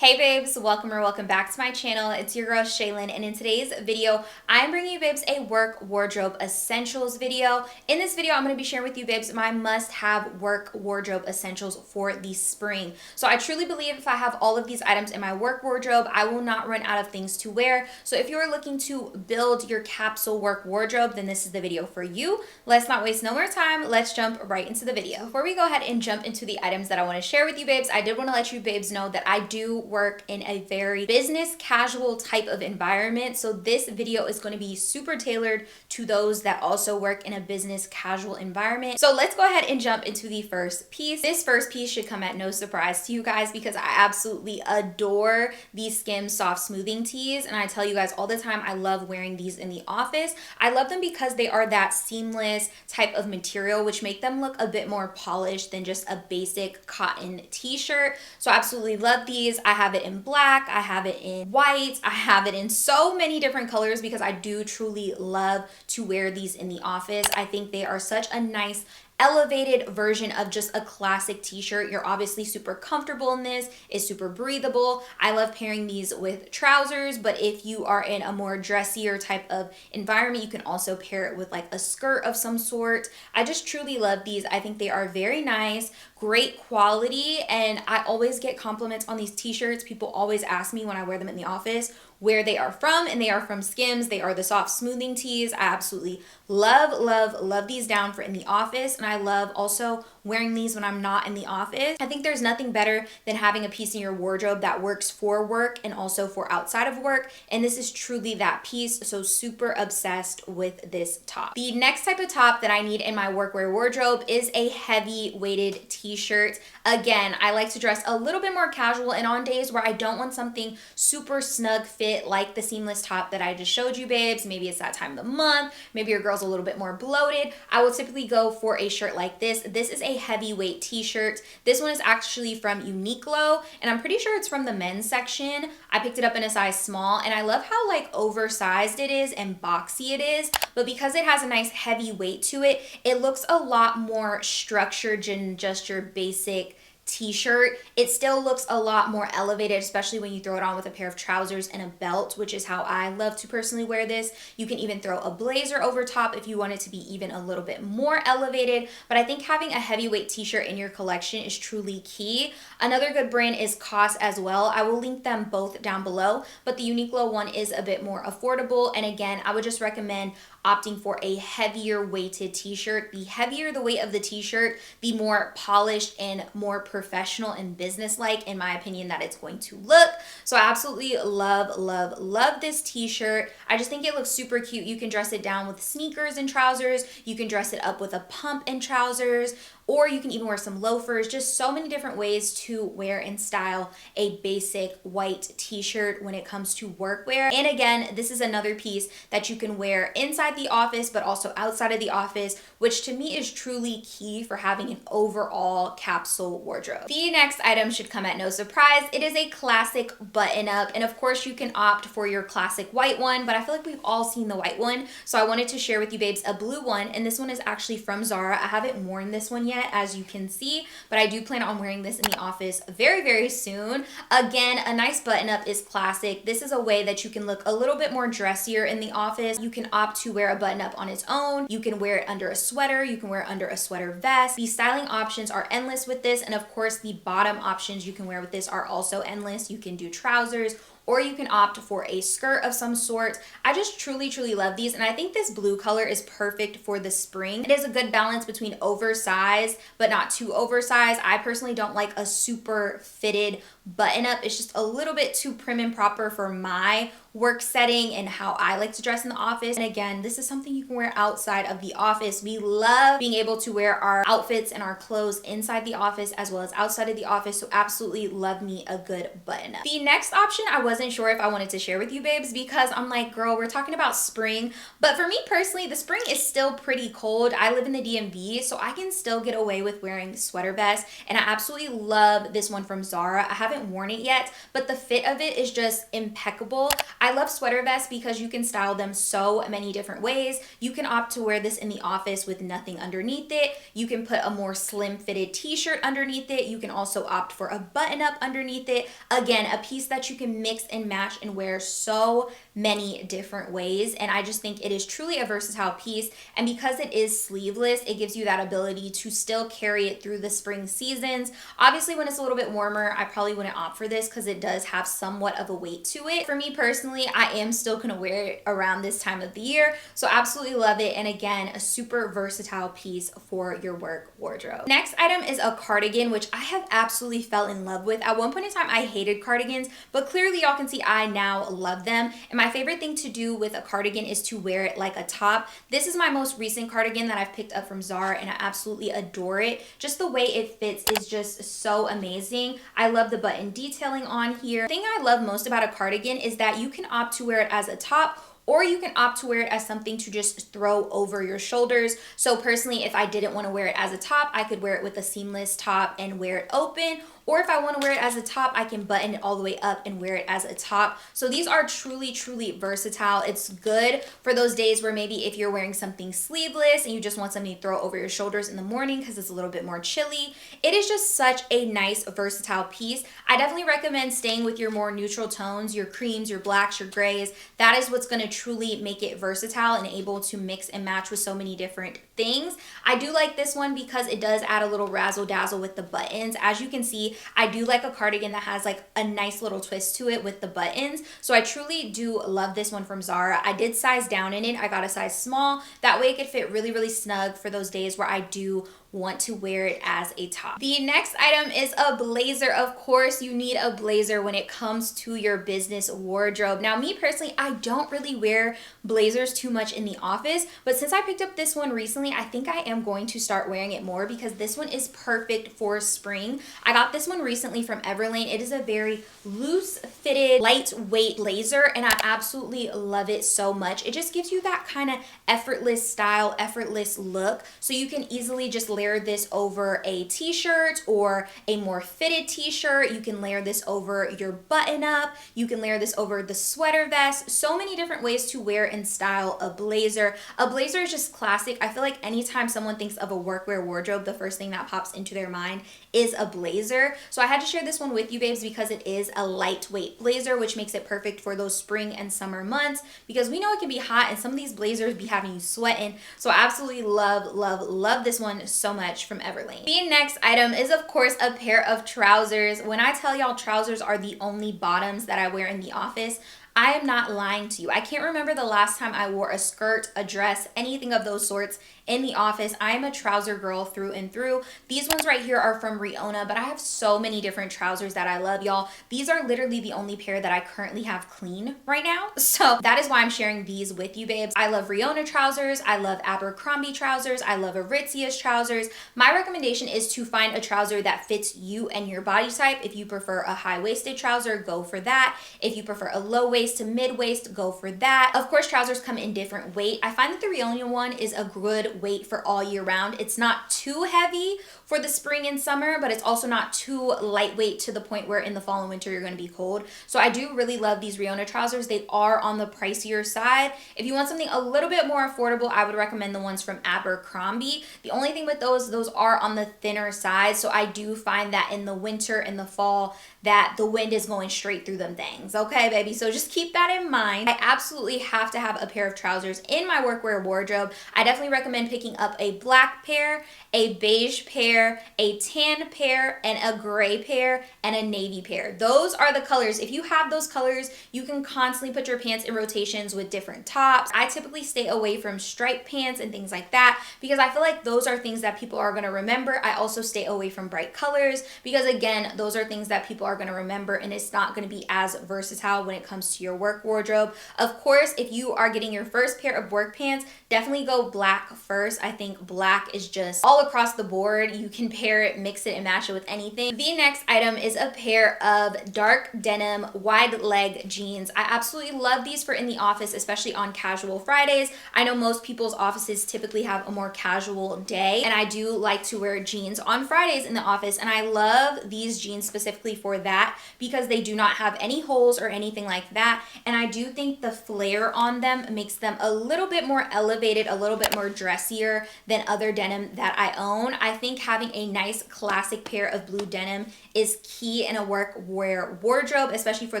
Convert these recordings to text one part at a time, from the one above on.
Hey babes, welcome or welcome back to my channel. It's your girl Shaylin, and in today's video, I'm bringing you babes a work wardrobe essentials video. In this video, I'm going to be sharing with you babes my must-have work wardrobe essentials for the spring. So I truly believe if I have all of these items in my work wardrobe, I will not run out of things to wear. So if you're looking to build your capsule work wardrobe, then this is the video for you. Let's not waste no more time. Let's jump right into the video. Before we go ahead and jump into the items that I want to share with you babes, I did want to let you babes know that I do work in a very business casual type of environment. So this video is going to be super tailored to those that also work in a business casual environment. So let's go ahead and jump into the first piece. This first piece should come at no surprise to you guys because I absolutely adore these Skim soft smoothing tees. And I tell you guys all the time, I love wearing these in the office. I love them because they are that seamless type of material, which make them look a bit more polished than just a basic cotton t-shirt. So I absolutely love these. I have it in black, I have it in white, I have it in so many different colors because I do truly love to wear these in the office. I think they are such a nice elevated version of just a classic t-shirt. You're obviously super comfortable in this. It's super breathable. I love pairing these with trousers, but if you are in a more dressier type of environment, you can also pair it with like a skirt of some sort. I just truly love these. I think they are very nice, great quality, and I always get compliments on these t-shirts. People always ask me when I wear them in the office where they are from, and they are from Skims. They are the soft smoothing tees. I absolutely love these down for in the office, and I love also wearing these when I'm not in the office. I think there's nothing better than having a piece in your wardrobe that works for work and also for outside of work, and this is truly that piece, so super obsessed with this top. The next type of top that I need in my workwear wardrobe is a heavy weighted t-shirt. Again, I like to dress a little bit more casual, and on days where I don't want something super snug fit like the seamless top that I just showed you babes, maybe it's that time of the month, maybe your girl's a little bit more bloated, I will typically go for a shirt like this. This is a heavyweight t-shirt. This one is actually from Uniqlo, and I'm pretty sure it's from the men's section. I picked it up in a size small, and I love how like oversized it is and boxy it is, but because it has a nice heavy weight to it, it looks a lot more structured than just your basic t-shirt. It still looks a lot more elevated, especially when you throw it on with a pair of trousers and a belt, which is how I love to personally wear this. You can even throw a blazer over top if you want it to be even a little bit more elevated, but I think having a heavyweight t-shirt in your collection is truly key. Another good brand is COS as well. I will link them both down below, but the Uniqlo one is a bit more affordable, and again, I would just recommend opting for a heavier weighted t-shirt. The heavier the weight of the t-shirt, the more polished and more professional and business-like, in my opinion, that it's going to look. So I absolutely love this t-shirt. I just think it looks super cute. You can dress it down with sneakers and trousers. You can dress it up with a pump and trousers, or you can even wear some loafers. Just so many different ways to wear and style a basic white t-shirt when it comes to workwear. And again, this is another piece that you can wear inside the office, but also outside of the office, which to me is truly key for having an overall capsule wardrobe. The next item should come at no surprise. It is a classic button-up, and of course you can opt for your classic white one, but I feel like we've all seen the white one, so I wanted to share with you babes a blue one, and this one is actually from Zara. I haven't worn this one yet, as you can see, but I do plan on wearing this in the office very soon. Again, a nice button-up is classic. This is a way that you can look a little bit more dressier in the office. You can opt to wear a button-up on its own. You can wear it under a sweater. You can wear it under a sweater vest. The styling options are endless with this, and of course the bottom options you can wear with this are also endless. You can do trousers, or you can opt for a skirt of some sort. I just truly love these, and I think this blue color is perfect for the spring. It is a good balance between oversized but not too oversized. I personally don't like a super fitted button up. It's just a little bit too prim and proper for my work setting and how I like to dress in the office. And again, this is something you can wear outside of the office. We love being able to wear our outfits and our clothes inside the office as well as outside of the office, so absolutely love me a good button up. The next option I wasn't sure if I wanted to share with you babes because I'm like, girl, we're talking about spring, but for me personally, the spring is still pretty cold. I live in the DMV, so I can still get away with wearing sweater vests, and I absolutely love this one from Zara. I haven't haven't worn it yet, but the fit of it is just impeccable. I love sweater vests because you can style them so many different ways. You can opt to wear this in the office with nothing underneath it. You can put a more slim fitted t-shirt underneath it. You can also opt for a button up underneath it. Again, a piece that you can mix and match and wear so many different ways. And I just think it is truly a versatile piece. And because it is sleeveless, it gives you that ability to still carry it through the spring seasons. Obviously, when it's a little bit warmer, I probably wouldn't opt for this because it does have somewhat of a weight to it. For me personally, I am still gonna wear it around this time of the year. So absolutely love it. And again, a super versatile piece for your work wardrobe. Next item is a cardigan, which I have absolutely fell in love with. At one point in time, I hated cardigans, but clearly y'all can see I now love them. And my favorite thing to do with a cardigan is to wear it like a top. This is my most recent cardigan that I've picked up from Zara, and I absolutely adore it. Just the way it fits is just so amazing. I love the button detailing on here. The thing I love most about a cardigan is that you can opt to wear it as a top, or you can opt to wear it as something to just throw over your shoulders. So personally, if I didn't want to wear it as a top, I could wear it with a seamless top and wear it open. Or if I want to wear it as a top, I can button it all the way up and wear it as a top. So these are truly, truly versatile. It's good for those days where maybe if you're wearing something sleeveless and you just want something to throw over your shoulders in the morning because it's a little bit more chilly. It is just such a nice, versatile piece. I definitely recommend staying with your more neutral tones, your creams, your blacks, your grays. That is what's going to truly make it versatile and able to mix and match with so many different things. I do like this one because it does add a little razzle dazzle with the buttons. As you can see, I do like a cardigan that has like a nice little twist to it with the buttons. So I truly do love this one from Zara. I did size down in it. I got a size small. That way it could fit really, really snug for those days where I do want to wear it as a top. The next item is a blazer. Of course, you need a blazer when it comes to your business wardrobe. Now, me personally, I don't really wear blazers too much in the office, but since I picked up this one recently, I think I am going to start wearing it more because this one is perfect for spring. I got this one recently from Everlane. It is a very loose fitted, lightweight blazer, and I absolutely love it so much. It just gives you that kind of effortless style, effortless look, so you can easily just layer this over a t-shirt or a more fitted t-shirt. You can layer this over your button up. You can layer this over the sweater vest. So many different ways to wear and style a blazer. A blazer is just classic. I feel like anytime someone thinks of a workwear wardrobe, the first thing that pops into their mind is a blazer. So I had to share this one with you, babes, because it is a lightweight blazer, which makes it perfect for those spring and summer months because we know it can be hot and some of these blazers be having you sweating. So I absolutely love, love, love this one so much from Everlane. The next item is, of course, a pair of trousers. When I tell y'all trousers are the only bottoms that I wear in the office, I am not lying to you. I can't remember the last time I wore a skirt, a dress, anything of those sorts in the office. I am a trouser girl through and through. These ones right here are from Riona, but I have so many different trousers that I love, y'all. These are literally the only pair that I currently have clean right now. So that is why I'm sharing these with you, babes. I love Riona trousers. I love Abercrombie trousers. I love Aritzia's trousers. My recommendation is to find a trouser that fits you and your body type. If you prefer a high-waisted trouser, go for that. If you prefer a low-waist to mid-waist, go for that. Of course, trousers come in different weight. I find that the Riona one is a good weight for all year round. It's not too heavy for the spring and summer, but it's also not too lightweight to the point where in the fall and winter you're going to be cold. So I do really love these Riona trousers. They are on the pricier side. If you want something a little bit more affordable, I would recommend the ones from Abercrombie. The only thing with those are on the thinner side. So I do find that in the winter and the fall that the wind is going straight through them things. Okay, baby. So just keep that in mind. I absolutely have to have a pair of trousers in my workwear wardrobe. I definitely recommend picking up a black pair, a beige pair, a tan pair, and a gray pair, and a navy pair. Those are the colors. If you have those colors, you can constantly put your pants in rotations with different tops. I typically stay away from striped pants and things like that because I feel like those are things that people are going to remember. I also stay away from bright colors because, again, those are things that people are going to remember, and it's not going to be as versatile when it comes to your work wardrobe. Of course, if you are getting your first pair of work pants, definitely go black first. purse. I think black is just all across the board. You can pair it, mix it, and match it with anything. The next item is a pair of dark denim wide leg jeans. I absolutely love these for in the office, especially on casual Fridays. I know most people's offices typically have a more casual day, and I do like to wear jeans on Fridays in the office, and I love these jeans specifically for that because they do not have any holes or anything like that, and I do think the flare on them makes them a little bit more elevated, a little bit more dressier than other denim that I own. I think having a nice classic pair of blue denim is key in a workwear wardrobe, especially for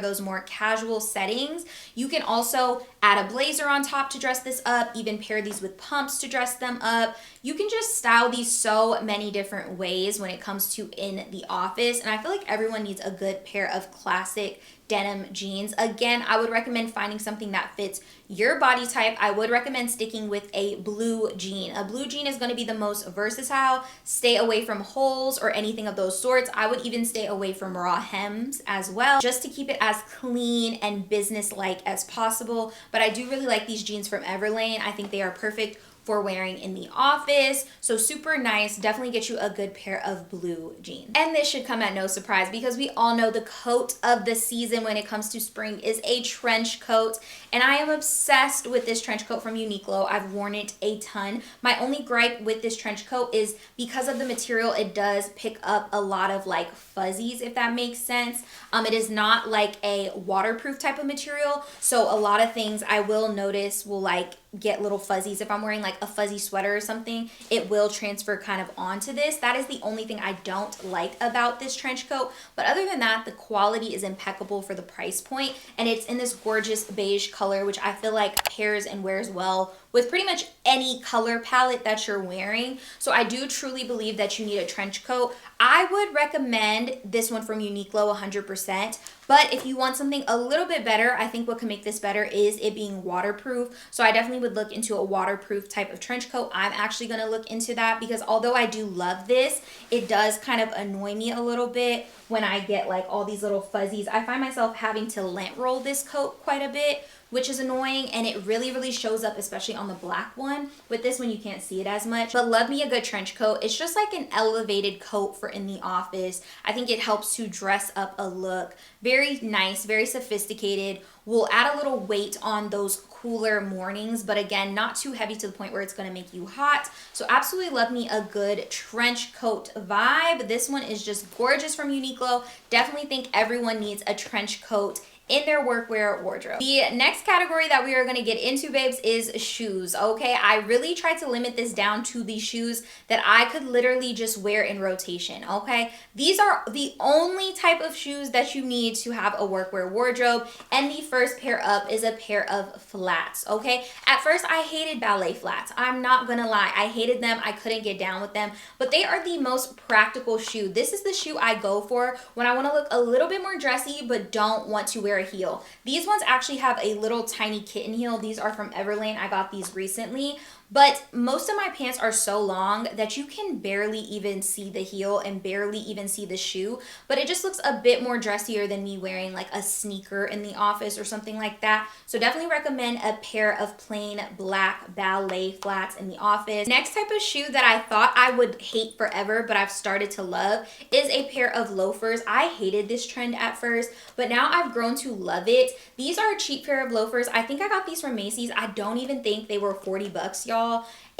those more casual settings. You can also add a blazer on top to dress this up, even pair these with pumps to dress them up. You can just style these so many different ways when it comes to in the office, and I feel like everyone needs a good pair of classic denim jeans. Again, I would recommend finding something that fits your body type. I would recommend sticking with a blue jean. A blue jean is going to be the most versatile. Stay away from holes or anything of those sorts. I would even stay away from raw hems as well, just to keep it as clean and business-like as possible. But I do really like these jeans from Everlane. I think they are perfect for wearing in the office. So super nice. Definitely get you a good pair of blue jeans. And this should come at no surprise because we all know the coat of the season when it comes to spring is a trench coat. And I am obsessed with this trench coat from Uniqlo. I've worn it a ton. My only gripe with this trench coat is because of the material, it does pick up a lot of like fuzzies, if that makes sense. It is not like a waterproof type of material. So a lot of things I will notice will like get little fuzzies. If I'm wearing like a fuzzy sweater or something, it will transfer kind of onto this. That is the only thing I don't like about this trench coat. But other than that, the quality is impeccable for the price point, and it's in this gorgeous beige color, which I feel like pairs and wears well with pretty much any color palette that you're wearing. So I do truly believe that you need a trench coat. I would recommend this one from Uniqlo 100%, but if you want something a little bit better, I think what can make this better is it being waterproof. So I definitely would look into a waterproof type of trench coat. I'm actually gonna look into that because although I do love this, it does kind of annoy me a little bit when I get like all these little fuzzies. I find myself having to lint roll this coat quite a bit, which is annoying, and it really shows up, especially on the black one. With this one, you can't see it as much, but love me a good trench coat. It's just like an elevated coat for in the office. I think it helps to dress up a look. Very nice, very sophisticated. Will add a little weight on those cooler mornings, but again, not too heavy to the point where it's gonna make you hot. So absolutely love me a good trench coat vibe. This one is just gorgeous from Uniqlo. Definitely think everyone needs a trench coat in their workwear wardrobe. The next category that we are gonna get into, babes, is shoes, okay? I really tried to limit this down to the shoes that I could literally just wear in rotation, okay? These are the only type of shoes that you need to have a workwear wardrobe, and the first pair up is a pair of flats, okay? At first, I hated ballet flats. I'm not gonna lie, I hated them. I couldn't get down with them, but they are the most practical shoe. This is the shoe I go for when I wanna look a little bit more dressy, but don't want to wear a heel. These ones actually have a little tiny kitten heel. These are from Everlane. I got these recently. But most of my pants are so long that you can barely even see the heel and barely even see the shoe. But it just looks a bit more dressier than me wearing like a sneaker in the office or something like that. So definitely recommend a pair of plain black ballet flats in the office. Next type of shoe that I thought I would hate forever, but I've started to love, is a pair of loafers. I hated this trend at first, but now I've grown to love it. These are a cheap pair of loafers. I think I got these from Macy's. I don't even think they were 40 bucks, y'all.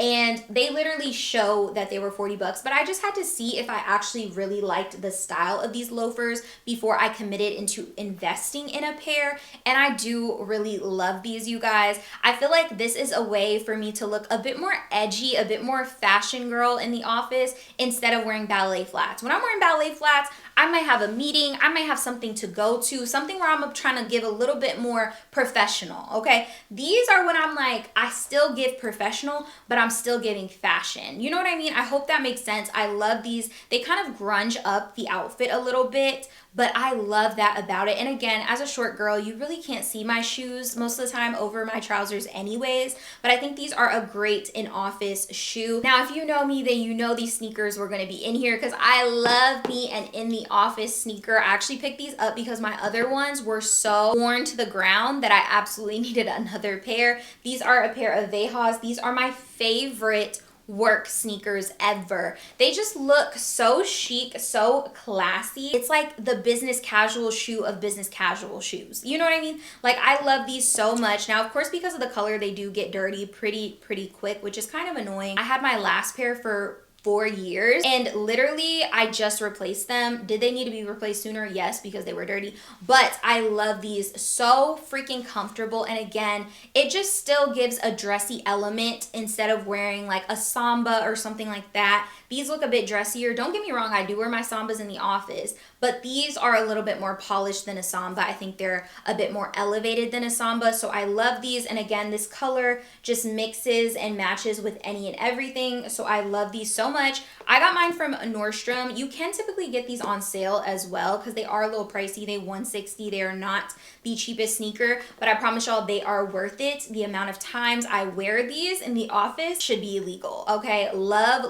And they literally show that they were 40 bucks, but I just had to see if I actually really liked the style of these loafers before I committed into investing in a pair. And I do really love these, you guys. I feel like this is a way for me to look a bit more edgy, a bit more fashion girl in the office instead of wearing ballet flats. When I'm wearing ballet flats, I might have a meeting, I might have something to go to, something where I'm trying to give a little bit more professional, okay? These are when I'm like, I still give professional, but I'm still giving fashion. You know what I mean? I hope that makes sense. I love these. They kind of grunge up the outfit a little bit, but I love that about it. And again, as a short girl, you really can't see my shoes most of the time over my trousers anyways, but I think these are a great in-office shoe. Now, if you know me, then you know these sneakers were gonna be in here because I love me an in-the-office sneaker. I actually picked these up because my other ones were so worn to the ground that I absolutely needed another pair. These are a pair of Vejas. These are my favorite work sneakers ever. They just look so chic, so classy. It's like the business casual shoe of business casual shoes. You know what I mean? Like, I love these so much. Now, of course, because of the color, they do get dirty pretty quick, which is kind of annoying. I had my last pair for 4 years and literally I just replaced them. Did they need to be replaced sooner? Yes, because they were dirty, but I love these. So freaking comfortable, and again, it just still gives a dressy element instead of wearing like a samba or something like that. These look a bit dressier. Don't get me wrong, I do wear my sambas in the office, but these are a little bit more polished than a samba. I think they're a bit more elevated than a samba, so I love these. And again, this color just mixes and matches with any and everything, so I love these so much. I got mine from Nordstrom. You can typically get these on sale as well because they are a little pricey. They $160. They are not the cheapest sneaker, but I promise y'all they are worth it. The amount of times I wear these in the office should be illegal. Okay, love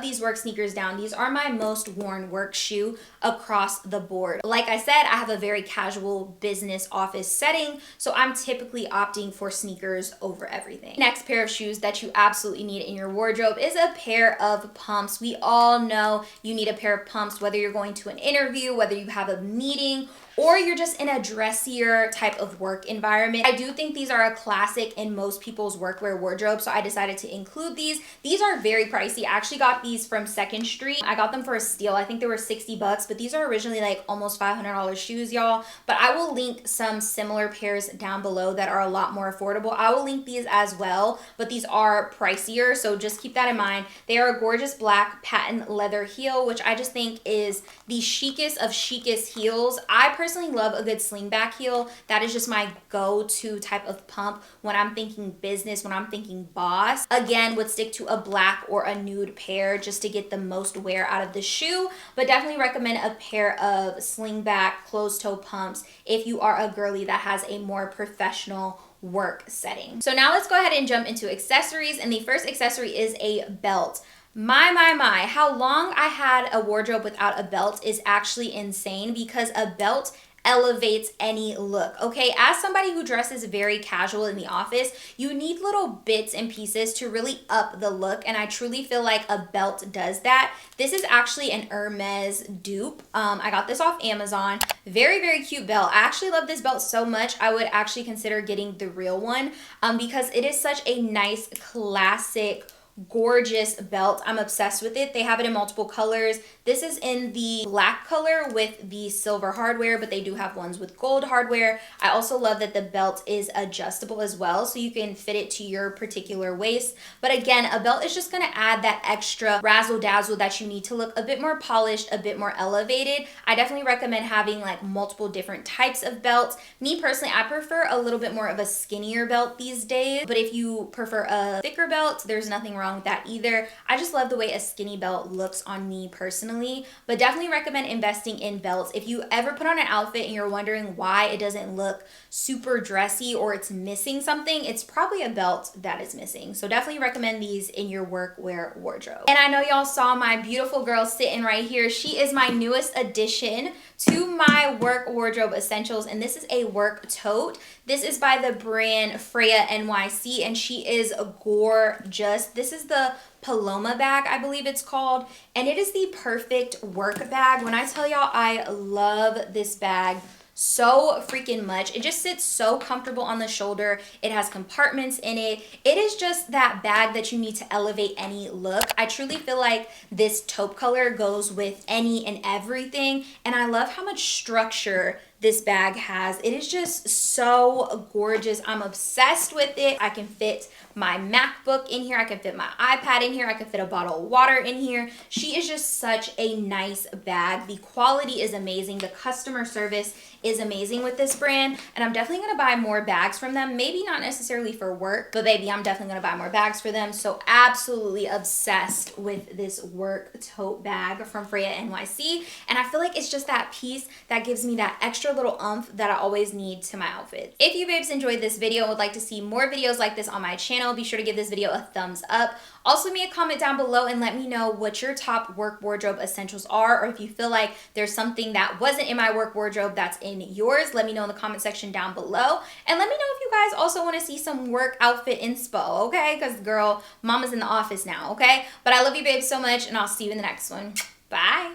these work sneakers down. These are my most worn work shoe across the board. Like I said, I have a very casual business office setting, so I'm typically opting for sneakers over everything. Next pair of shoes that you absolutely need in your wardrobe is a pair of pumps. We all know you need a pair of pumps, whether you're going to an interview, whether you have a meeting, or you're just in a dressier type of work environment. I do think these are a classic in most people's workwear wardrobe, so I decided to include these. These are very pricey. I actually got these from 2nd Street. I got them for a steal. I think they were 60 bucks, but these are originally like almost $500 shoes, y'all. But I will link some similar pairs down below that are a lot more affordable. I will link these as well, but these are pricier, so just keep that in mind. They are a gorgeous black patent leather heel, which I just think is the chicest of chicest heels. I personally love a good slingback heel. That is just my go-to type of pump when I'm thinking business, when I'm thinking boss. Again, would stick to a black or a nude pair just to get the most wear out of the shoe, but definitely recommend a pair of slingback closed-toe pumps if you are a girly that has a more professional work setting. So now let's go ahead and jump into accessories, and the first accessory is a belt. My, how long I had a wardrobe without a belt is actually insane because a belt elevates any look, okay? As somebody who dresses very casual in the office, you need little bits and pieces to really up the look, and I truly feel like a belt does that. This is actually an Hermes dupe. I got this off Amazon. Very cute belt. I actually love this belt so much, I would actually consider getting the real one because it is such a nice, classic, gorgeous belt. I'm obsessed with it. They have it in multiple colors. This is in the black color with the silver hardware, but they do have ones with gold hardware. I also love that the belt is adjustable as well, so you can fit it to your particular waist. But again, a belt is just going to add that extra razzle dazzle that you need to look a bit more polished, a bit more elevated. I definitely recommend having like multiple different types of belts. Me personally, I prefer a little bit more of a skinnier belt these days, but if you prefer a thicker belt, there's nothing wrong with that either. I just love the way a skinny belt looks on me personally, but definitely recommend investing in belts. If you ever put on an outfit and you're wondering why it doesn't look super dressy or it's missing something, it's probably a belt that is missing. So definitely recommend these in your workwear wardrobe. And I know y'all saw my beautiful girl sitting right here. She is my newest addition to my work wardrobe essentials, and this is a work tote. This is by the brand Freya NYC, and she is gorgeous. This is the Paloma bag, I believe it's called, and it is the perfect work bag. When I tell y'all I love this bag so freaking much, it just sits so comfortable on the shoulder. It has compartments in it. It is just that bag that you need to elevate any look. I truly feel like this taupe color goes with any and everything, and I love how much structure this bag has. It is just so gorgeous. I'm obsessed with it. I can fit my MacBook in here. I can fit my iPad in here. I can fit a bottle of water in here. She is just such a nice bag. The quality is amazing. The customer service is amazing with this brand, and I'm definitely gonna buy more bags from them. Maybe not necessarily for work, but baby, I'm definitely gonna buy more bags for them. So absolutely obsessed with this work tote bag from Freya NYC, and I feel like it's just that piece that gives me that extra little oomph that I always need to my outfits. If you babes enjoyed this video and would like to see more videos like this on my channel, be sure to give this video a thumbs up. Also, leave me a comment down below and let me know what your top work wardrobe essentials are, or if you feel like there's something that wasn't in my work wardrobe that's in yours, let me know in the comment section down below. And let me know if you guys also want to see some work outfit inspo, okay? Because girl, mama's in the office now, okay? But I love you babes so much, and I'll see you in the next one. Bye.